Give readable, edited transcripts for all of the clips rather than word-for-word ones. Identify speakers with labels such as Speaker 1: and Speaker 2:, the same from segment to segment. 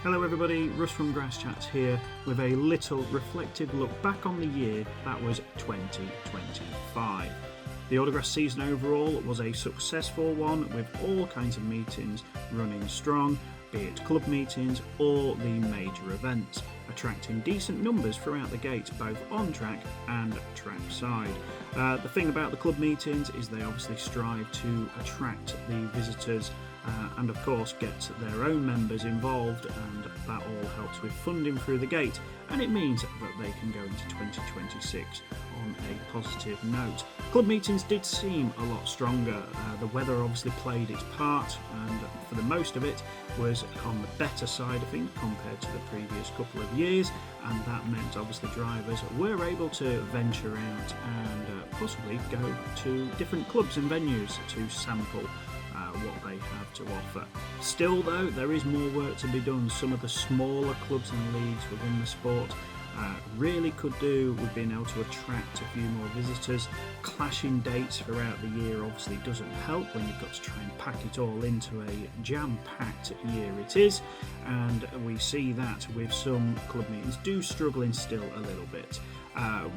Speaker 1: Hello everybody, Russ from Grass Chats here with a little reflective look back on the year that was 2025. The Autograss season overall was a successful one with all kinds of meetings running strong, be it club meetings or the major events, attracting decent numbers throughout the gate both on track and track side. The thing about the club meetings is they obviously strive to attract the visitors and of course get their own members involved, and that all helps with funding through the gate, and it means that they can go into 2026 on a positive note. Club meetings did seem a lot stronger. The weather obviously played its part, and for the most of it was on the better side of things compared to the previous couple of years, and that meant obviously drivers were able to venture out and possibly go to different clubs and venues to sample what they have to offer. Still though, there is more work to be done. Some of the smaller clubs and leagues within the sport really could do with being able to attract a few more visitors. Clashing dates throughout the year obviously doesn't help when you've got to try and pack it all into a jam-packed year it is, and we see that with some club meetings do struggling still a little bit.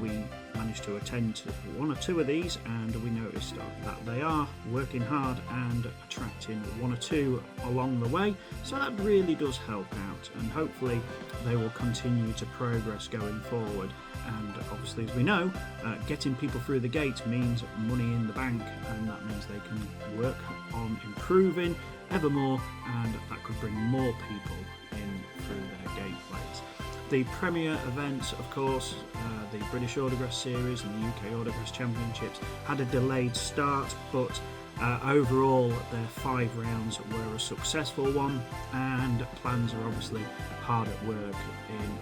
Speaker 1: We managed to attend one or two of these, and we noticed that they are working hard and attracting one or two along the way, so that really does help out, and hopefully they will continue to progress going forward. And obviously, as we know, getting people through the gate means money in the bank, and that means they can work on improving ever more, and that could bring more people in through their gateways. The premier events, of course, the British Autograss Series and the UK Autograss Championships had a delayed start, but overall their 5 rounds were a successful one, and plans are obviously hard at work in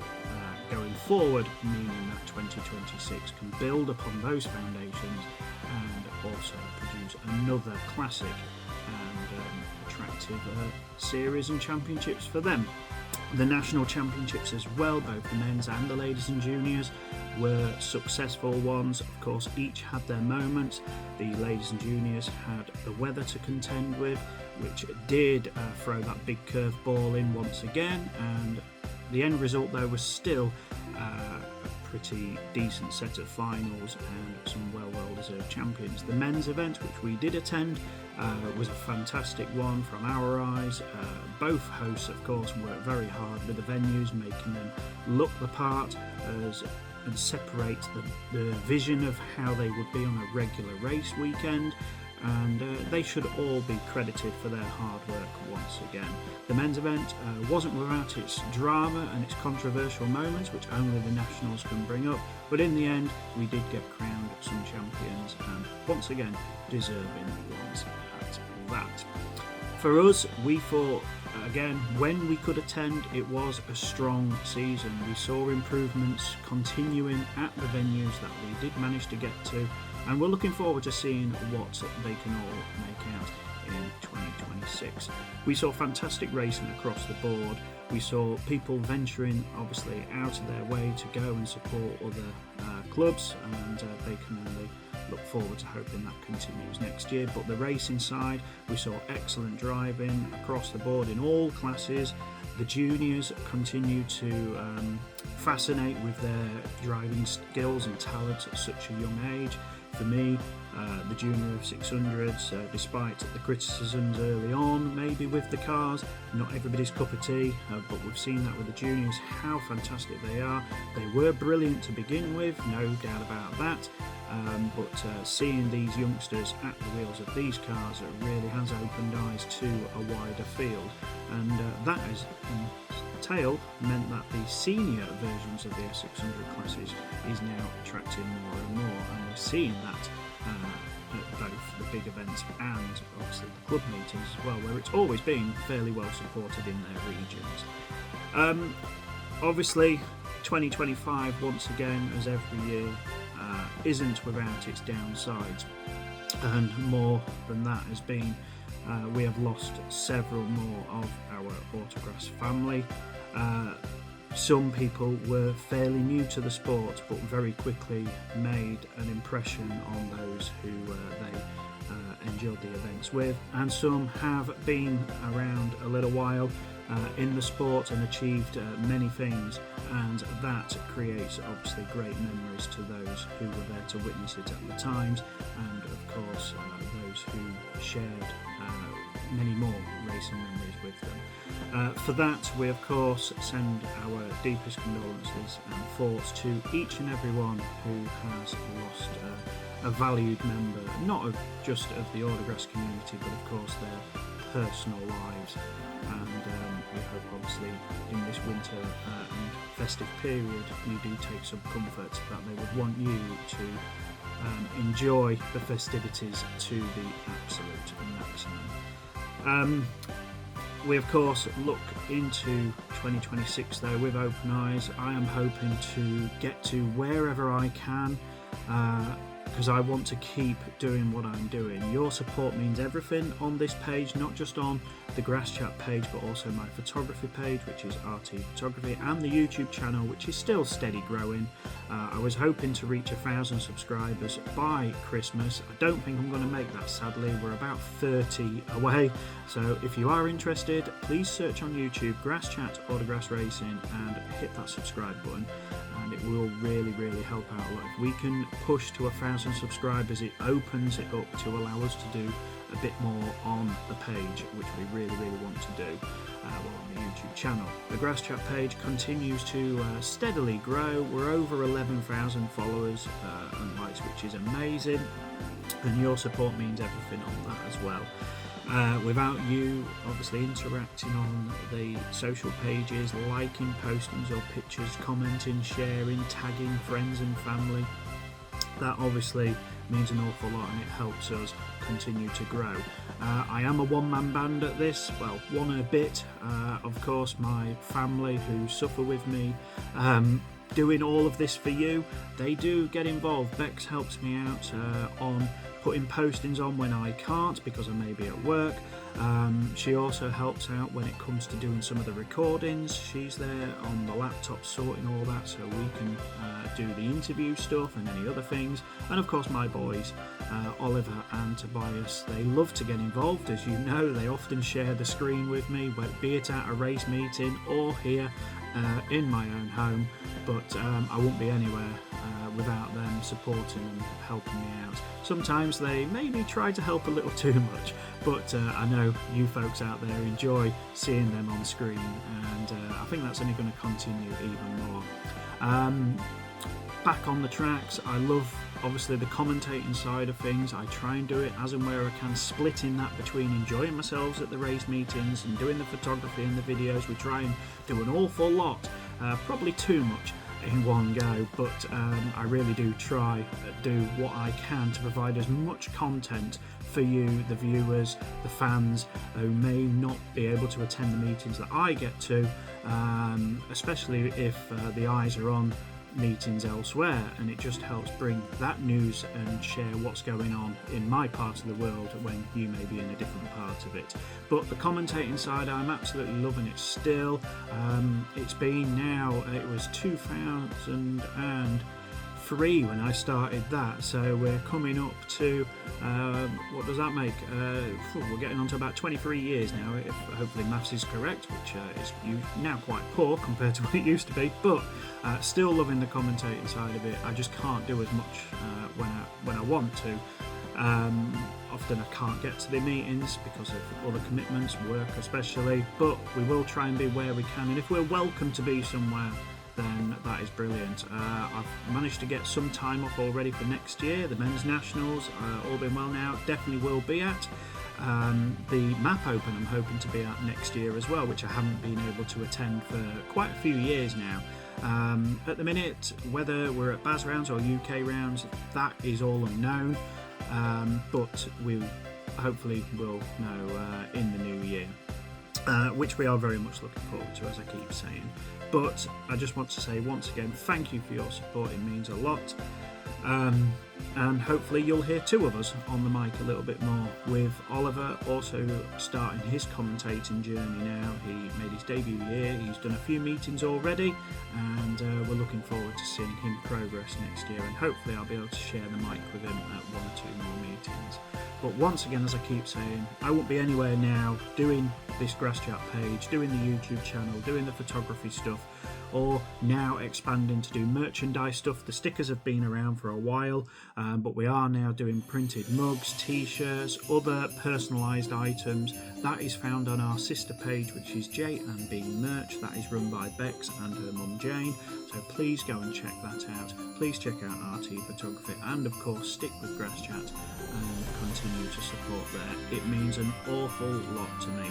Speaker 1: going forward, meaning that 2026 can build upon those foundations and also produce another classic and attractive series and championships for them. The national championships as well, both the men's and the ladies and juniors, were successful ones. Of course, each had their moments. The ladies and juniors had the weather to contend with, which did throw that big curveball in once again, and the end result though was still a pretty decent set of finals and some well deserved champions. The men's event, which we did attend, was a fantastic one from our eyes. Both hosts of course worked very hard with the venues, making them look the part and separate the vision of how they would be on a regular race weekend, and they should all be credited for their hard work once again. The men's event wasn't without its drama and its controversial moments, which only the nationals can bring up, but in the end we did get crowned some champions, and once again deserving ones at that. For us, we thought again, when we could attend, it was a strong season. We saw improvements continuing at the venues that we did manage to get to, and we're looking forward to seeing what they can all make out in 2026. We saw fantastic racing across the board. We saw people venturing obviously out of their way to go and support other clubs, and they can only look forward to hoping that continues next year. But the racing side, we saw excellent driving across the board in all classes. The juniors continue to fascinate with their driving skills and talents at such a young age. For me, the junior of 600s, despite the criticisms early on, maybe with the cars, not everybody's cup of tea, but we've seen that with the juniors, how fantastic they are. They were brilliant to begin with, no doubt about that, but seeing these youngsters at the wheels of these cars really has opened eyes to a wider field, and that has meant that the senior versions of the S600 classes is now attracting more and more, and we're seeing that at both the big events and obviously the club meetings as well, where it's always been fairly well supported in their regions. Obviously 2025 once again, as every year, isn't without its downsides, and more than that has been we have lost several more of our Autograss family. Some people were fairly new to the sport, but very quickly made an impression on those who they enjoyed the events with, and some have been around a little while in the sport and achieved many things, and that creates obviously great memories to those who were there to witness it at the times, and of course those who shared many more racing memories with them. For that, we of course send our deepest condolences and thoughts to each and every one who has lost a valued member, not just of the Autograss community, but of course their personal lives. And we hope obviously in this winter and festive period you do take some comfort that they would want you to enjoy the festivities to the absolute maximum. We of course look into 2026 though with open eyes. I am hoping to get to wherever I can, because I want to keep doing what I'm doing. Your support means everything on this page, not just on the Grass Chat page, but also my photography page, which is RT Photography, and the YouTube channel, which is still steady growing. I was hoping to reach 1,000 subscribers by Christmas. I don't think I'm going to make that, sadly. We're about 30 away. So if you are interested, please search on YouTube Grass Chat Autograss Racing and hit that subscribe button. And it will really help out a lot. If we can push to 1,000 subscribers, it opens it up to allow us to do a bit more on the page, which we really want to do on the YouTube channel. The Grass Chat page continues to steadily grow. We're over 11,000 followers and likes, which is amazing, and your support means everything on that as well. Without you obviously interacting on the social pages, liking postings or pictures, commenting, sharing, tagging friends and family, that obviously means an awful lot, and it helps us continue to grow. I am a one-man band at this, well, one and a bit. Of course, my family who suffer with me, doing all of this for you, they do get involved. Bex helps me out on putting postings on when I can't because I may be at work. She also helps out when it comes to doing some of the recordings. She's there on the laptop sorting all that so we can do the interview stuff and any other things. And of course my boys, Oliver and Tobias, they love to get involved. As you know, they often share the screen with me, be it at a race meeting or here in my own home, but I won't be anywhere without them supporting and helping me out. Sometimes they maybe try to help a little too much, but I know you folks out there enjoy seeing them on screen, and I think that's only going to continue even more. Back on the tracks, I love obviously the commentating side of things. I try and do it as and where I can, splitting that between enjoying myself at the race meetings and doing the photography and the videos. We try and do an awful lot, probably too much in one go, but I really do try do what I can to provide as much content for you, the viewers, the fans who may not be able to attend the meetings that I get to, especially if the eyes are on meetings elsewhere, and it just helps bring that news and share what's going on in my part of the world when you may be in a different part of it. But the commentating side, I'm absolutely loving it still. It's been now, it was 2003 when I started that, so we're coming up to what does that make? We're getting on to about 23 years now, if hopefully maths is correct, which is now quite poor compared to what it used to be, but still loving the commentating side of it. I just can't do as much when I want to. Often I can't get to the meetings because of other commitments, work especially, but we will try and be where we can, and if we're welcome to be somewhere, then that is brilliant. I've managed to get some time off already for next year. The men's nationals, all been well now, definitely will be at. The Map Open I'm hoping to be at next year as well, which I haven't been able to attend for quite a few years now. At the minute, whether we're at BAS rounds or UK rounds, that is all unknown, but we hopefully will know in the new year, which we are very much looking forward to, as I keep saying. But I just want to say once again, thank you for your support, it means a lot. And hopefully you'll hear two of us on the mic a little bit more, with Oliver also starting his commentating journey now. He made his debut year. He's done a few meetings already, and we're looking forward to seeing him progress next year, and hopefully I'll be able to share the mic with him at 1 or 2 more meetings. But once again, as I keep saying, I won't be anywhere now doing this Grass Chat page, doing the YouTube channel, doing the photography stuff, or now expanding to do merchandise stuff. The stickers have been around for a while, but we are now doing printed mugs, t-shirts, other personalised items. That is found on our sister page, which is J&B Merch. That is run by Bex and her mum Jane, so please go and check that out. Please check out RT Photography, and of course stick with Grass Chat and continue to support there. It means an awful lot to me,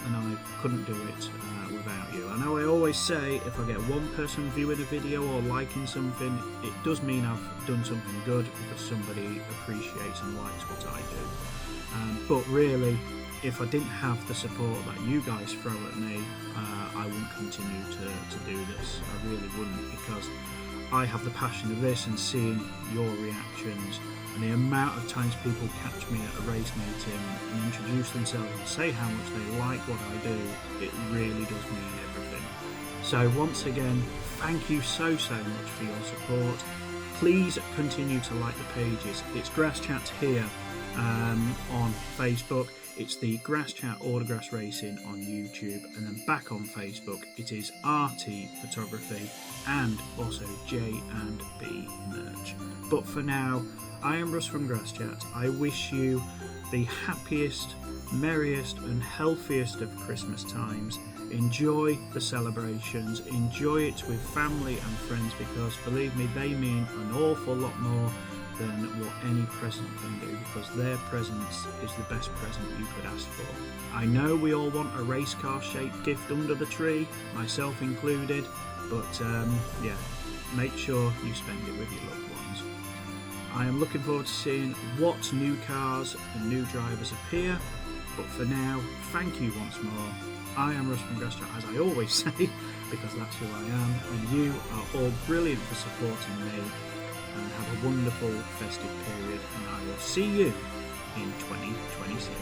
Speaker 1: and I couldn't do it without you. I know I always say if I get one person viewing a video or liking something, it does mean I've done something good because somebody appreciates and likes what I do. But really, if I didn't have the support that you guys throw at me, I wouldn't continue to do this. I really wouldn't, because I have the passion of this and seeing your reactions, and the amount of times people catch me at a race meeting and introduce themselves and say how much they like what I do, it really does mean everything. So once again, thank you so much for your support. Please continue to like the pages. It's Grass Chat here on Facebook. It's the Grass Chat Autograss Racing on YouTube, and then back on Facebook it is RT Photography and also J&B Merch. But for now, I am Russ from Grass Chat. I wish you the happiest, merriest and healthiest of Christmas times. Enjoy the celebrations, enjoy it with family and friends, because believe me, they mean an awful lot more than what any present can do, because their presence is the best present you could ask for. I know we all want a race car shaped gift under the tree, myself included, but yeah, make sure you spend it with your loved ones. I am looking forward to seeing what new cars and new drivers appear, but for now, thank you once more. I am Russ from Grass Chat, as I always say, because that's who I am, and you are all brilliant for supporting me. And have a wonderful festive period, and I will see you in 2026.